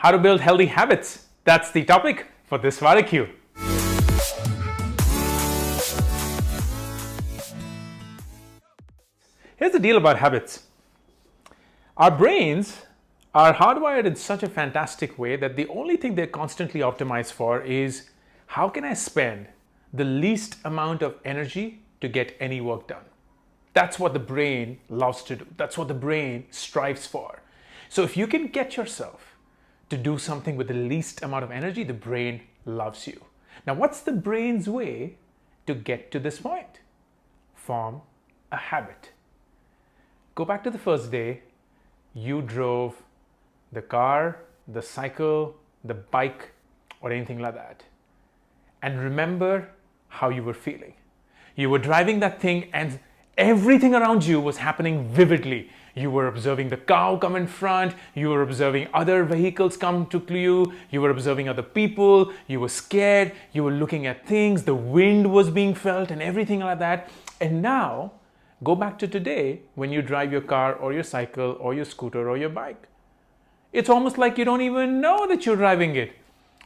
How to build healthy habits. That's the topic for this wari-Q. Here's the deal about habits. Our brains are hardwired in such a fantastic way that the only thing they're constantly optimized for is how can I spend the least amount of energy to get any work done. That's what the brain loves to do. That's what the brain strives for. So if you can get yourself to do something with the least amount of energy, the brain loves you. Now, what's the brain's way to get to this point? Form a habit. Go back to the first day you drove the car, the cycle, the bike, or anything like that. And remember how you were feeling. You were driving that thing and everything around you was happening vividly. You were observing the cow come in front, you were observing other vehicles come to you, you were observing other people, you were scared, you were looking at things, the wind was being felt and everything like that. And now, go back to today when you drive your car or your cycle or your scooter or your bike. It's almost like you don't even know that you're driving it.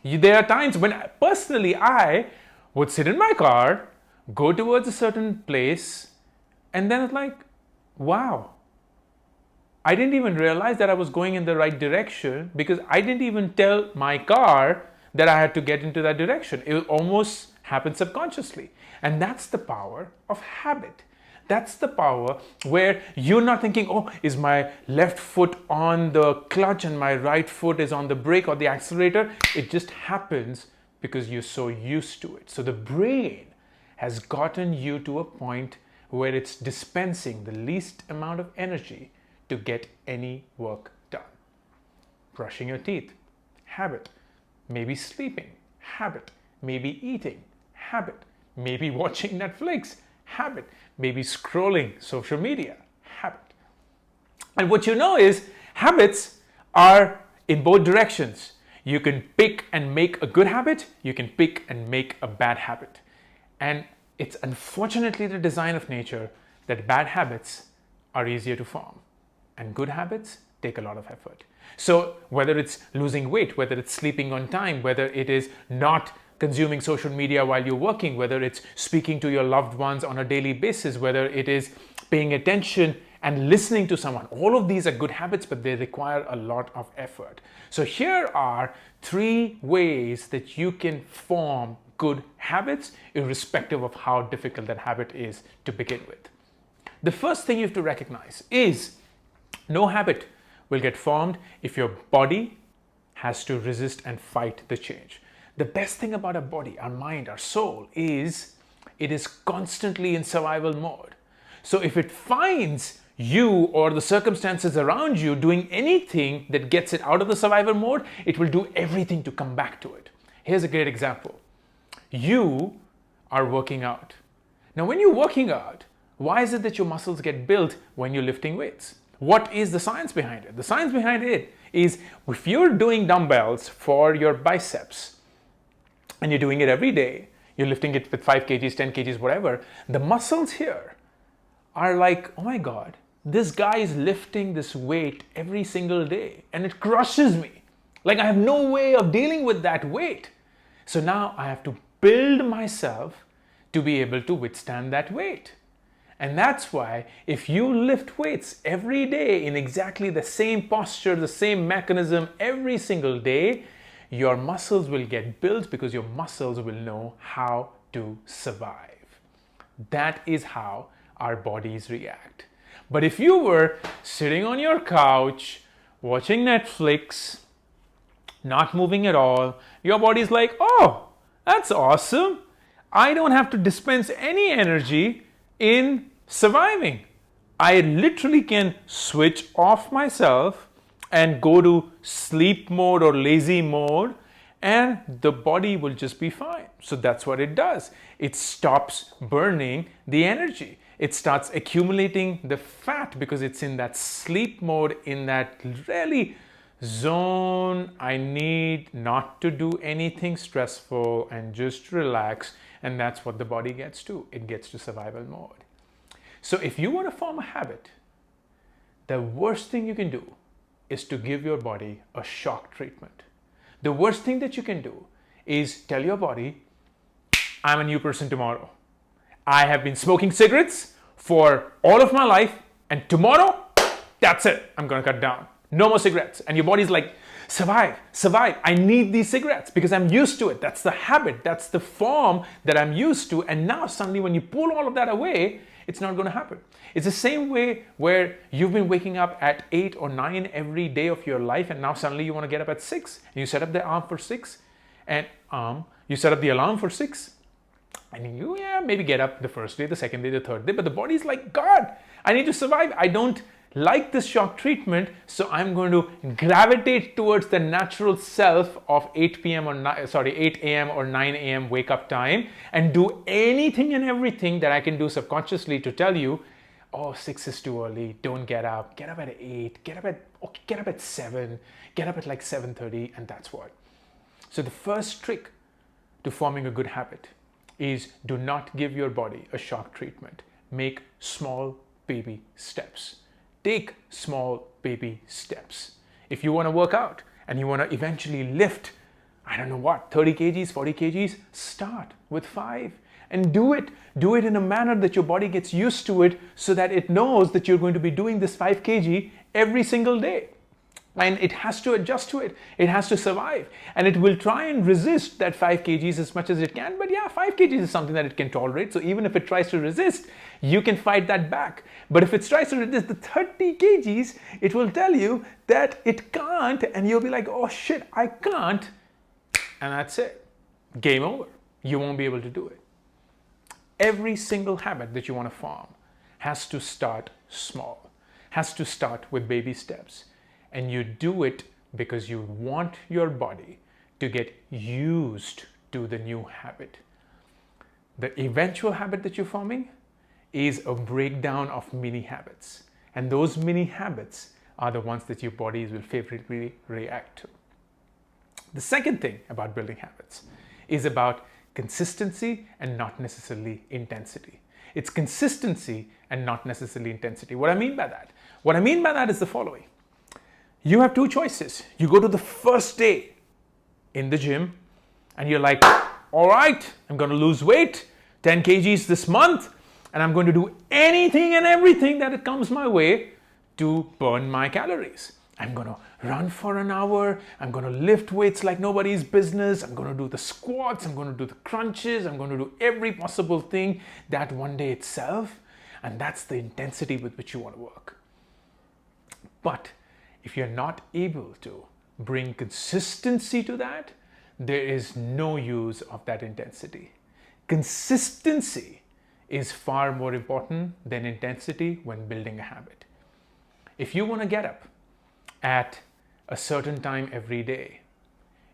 There are times when personally I would sit in my car, go towards a certain place, and then it's like, wow, I didn't even realize that I was going in the right direction because I didn't even tell my car that I had to get into that direction. It almost happened subconsciously. And that's the power of habit. That's the power where you're not thinking, oh, is my left foot on the clutch and my right foot is on the brake or the accelerator? It just happens because you're so used to it. So the brain has gotten you to a point where it's dispensing the least amount of energy to get any work done. Brushing your teeth, habit. Maybe sleeping, habit. Maybe eating, habit. Maybe watching Netflix, habit. Maybe scrolling social media, habit. And what you know is habits are in both directions. You can pick and make a good habit, you can pick and make a bad habit. And it's unfortunately the design of nature that bad habits are easier to form and good habits take a lot of effort. So whether it's losing weight, whether it's sleeping on time, whether it is not consuming social media while you're working, whether it's speaking to your loved ones on a daily basis, whether it is paying attention and listening to someone, all of these are good habits, but they require a lot of effort. So here are 3 ways that you can form good habits irrespective of how difficult that habit is to begin with. The first thing you have to recognize is no habit will get formed if your body has to resist and fight the change. The best thing about our body, our mind, our soul is it is constantly in survival mode. So if it finds you or the circumstances around you doing anything that gets it out of the survival mode, it will do everything to come back to it. Here's a great example. You are working out. Now, when you're working out, why is it that your muscles get built when you're lifting weights? What is the science behind it? The science behind it is if you're doing dumbbells for your biceps and you're doing it every day, you're lifting it with 5 kgs, 10 kgs, whatever, the muscles here are like, oh my God, this guy is lifting this weight every single day and it crushes me. Like I have no way of dealing with that weight. So now I have to build myself to be able to withstand that weight. And that's why if you lift weights every day in exactly the same posture, the same mechanism every single day, your muscles will get built because your muscles will know how to survive. That is how our bodies react. But if you were sitting on your couch, watching Netflix, not moving at all, your body's like, oh, that's awesome. I don't have to dispense any energy in surviving. I literally can switch off myself and go to sleep mode or lazy mode and the body will just be fine. So that's what it does. It stops burning the energy. It starts accumulating the fat because it's in that sleep mode, in that really zone. I need not to do anything stressful and just relax. And that's what the body gets to. It gets to survival mode. So if you want to form a habit, the worst thing you can do is to give your body a shock treatment. The worst thing that you can do is tell your body, I'm a new person tomorrow. I have been smoking cigarettes for all of my life, and tomorrow, that's it. I'm going to cut down. No more cigarettes. And your body's like, survive, survive. I need these cigarettes because I'm used to it. That's the habit. That's the form that I'm used to. And now suddenly when you pull all of that away, it's not going to happen. It's the same way where you've been waking up at 8 or 9 every day of your life, and now suddenly you want to get up at 6. And you set up the alarm for 6, and you set up the alarm for 6. And you, maybe get up the first day, the second day, the third day, but the body's like, God, I need to survive. I don't like this shock treatment, so I'm going to gravitate towards the natural self of 8 a.m. or 9 a.m. wake up time and do anything and everything that I can do subconsciously to tell you, oh, 6 is too early, don't get up at 8, get up at 7, get up at like 7:30, and that's what. So the first trick to forming a good habit is do not give your body a shock treatment. Make small baby steps. Take small baby steps. If you want to work out and you want to eventually lift, 30 kgs, 40 kgs, start with 5 and do it. Do it in a manner that your body gets used to it so that it knows that you're going to be doing this 5 kg every single day. And it has to adjust to it. It has to survive. And it will try and resist that 5 kgs as much as it can. But 5 kgs is something that it can tolerate. So even if it tries to resist, you can fight that back. But if it tries to resist the 30 kgs, it will tell you that it can't. And you'll be like, oh shit, I can't. And that's it. Game over. You won't be able to do it. Every single habit that you want to form has to start small, has to start with baby steps. And you do it because you want your body to get used to the new habit. The eventual habit that you're forming is a breakdown of mini habits. And those mini habits are the ones that your bodies will favorably react to. The second thing about building habits is about consistency and not necessarily intensity. It's consistency and not necessarily intensity. What I mean by that? What I mean by that is the following. You have two choices. You go to the first day in the gym and you're like, all right, I'm going to lose weight, 10 kgs this month, and I'm going to do anything and everything that it comes my way to burn my calories. I'm going to run for an hour. I'm going to lift weights like nobody's business. I'm going to do the squats. I'm going to do the crunches. I'm going to do every possible thing that one day itself. And that's the intensity with which you want to work. But if you're not able to bring consistency to that, there is no use of that intensity. Consistency is far more important than intensity when building a habit. If you want to get up at a certain time every day,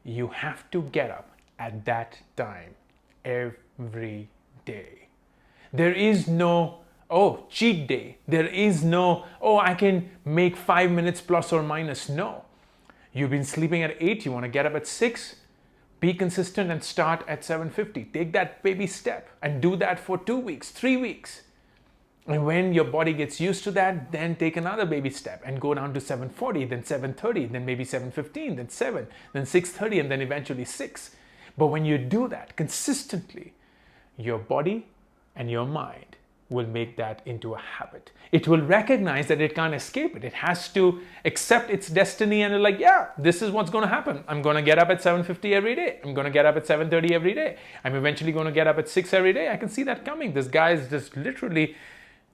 you have to get up at that time every day. There is no cheat day. There is no, I can make 5 minutes plus or minus. No. You've been sleeping at 8, you want to get up at 6, be consistent and start at 7:50. Take that baby step and do that for 2 weeks, 3 weeks. And when your body gets used to that, then take another baby step and go down to 7:40, then 7:30, then maybe 7:15, then 7, then 6:30, and then eventually 6. But when you do that consistently, your body and your mind will make that into a habit. It will recognize that it can't escape it. It has to accept its destiny and like, this is what's going to happen. I'm going to get up at 7:50 every day. I'm going to get up at 7:30 every day. I'm eventually going to get up at 6 every day. I can see that coming. This guy is just literally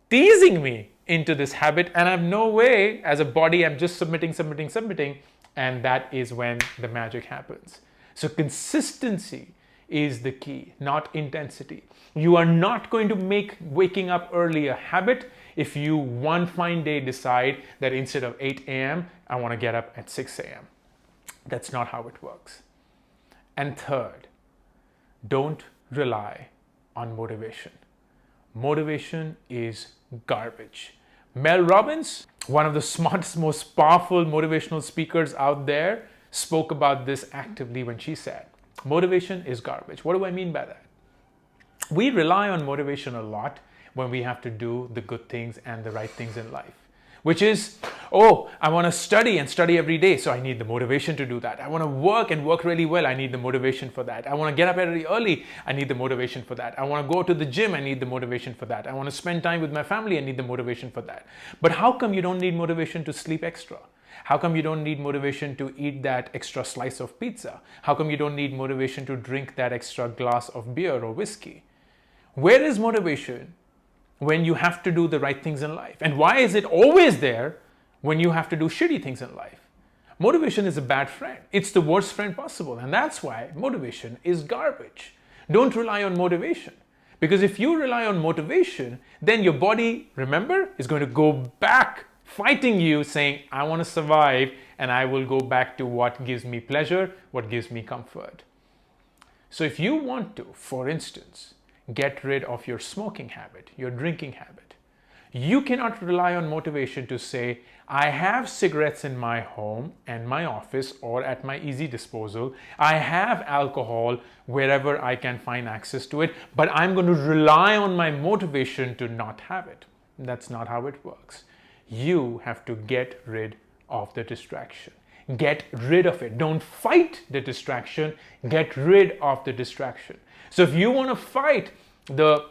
teasing me into this habit, and I have no way as a body. I'm just submitting, and that is when the magic happens. So consistency is the key, not intensity. You are not going to make waking up early a habit if you one fine day decide that instead of 8 a.m., I want to get up at 6 a.m. That's not how it works. And third, don't rely on motivation. Motivation is garbage. Mel Robbins, one of the smartest, most powerful motivational speakers out there, spoke about this actively when she said, motivation is garbage. What do I mean by that? We rely on motivation a lot when we have to do the good things and the right things in life, which is, Oh, I want to study and study every day, so I need the motivation to do that. I want to work and work really well. I need the motivation for that. I want to get up very early. I need the motivation for that. I want to go to the gym. I need the motivation for that. I want to spend time with my family. I need the motivation for that. But how come you don't need motivation to sleep extra? How come you don't need motivation to eat that extra slice of pizza? How come you don't need motivation to drink that extra glass of beer or whiskey? Where is motivation when you have to do the right things in life? And why is it always there when you have to do shitty things in life? Motivation is a bad friend. It's the worst friend possible. And that's why motivation is garbage. Don't rely on motivation. Because if you rely on motivation, then your body, remember, is going to go back fighting you, saying, I want to survive and I will go back to what gives me pleasure, what gives me comfort. So if you want to, for instance, get rid of your smoking habit, your drinking habit, you cannot rely on motivation to say, I have cigarettes in my home and my office or at my easy disposal. I have alcohol wherever I can find access to it, but I'm going to rely on my motivation to not have it. That's not how it works. You have to get rid of the distraction. Get rid of it. Don't fight the distraction. Get rid of the distraction. So if you want to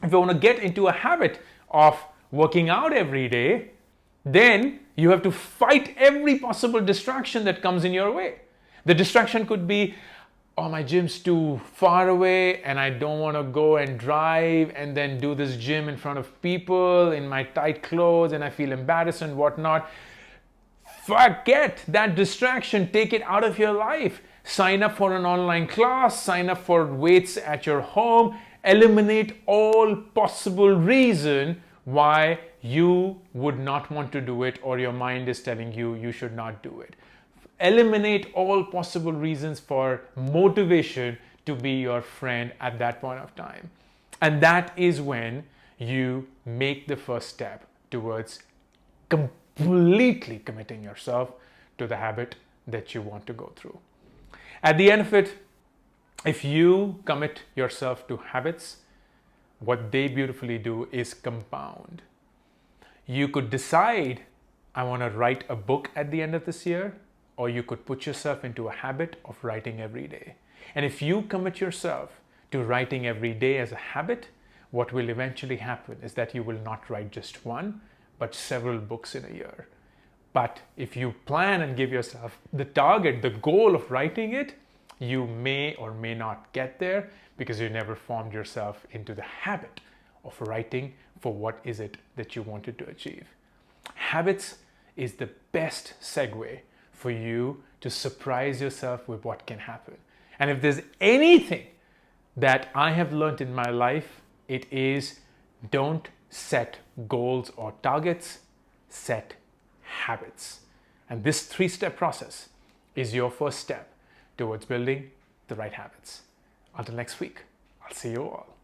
if you want to get into a habit of working out every day, then you have to fight every possible distraction that comes in your way. The distraction could be, oh, my gym's too far away and I don't want to go and drive and then do this gym in front of people in my tight clothes and I feel embarrassed and whatnot. Forget that distraction. Take it out of your life. Sign up for an online class, sign up for weights at your home, eliminate all possible reason why you would not want to do it or your mind is telling you you should not do it. Eliminate all possible reasons for motivation to be your friend at that point of time. And that is when you make the first step towards completely committing yourself to the habit that you want to go through. At the end of it, if you commit yourself to habits, what they beautifully do is compound. You could decide, I want to write a book at the end of this year, or you could put yourself into a habit of writing every day. And if you commit yourself to writing every day as a habit, what will eventually happen is that you will not write just one, but several books in a year. But if you plan and give yourself the target, the goal of writing it, you may or may not get there because you never formed yourself into the habit of writing for what is it that you wanted to achieve. Habits is the best segue for you to surprise yourself with what can happen. And if there's anything that I have learned in my life, it is don't set goals or targets, set habits. And this 3-step process is your first step towards building the right habits. Until next week, I'll see you all.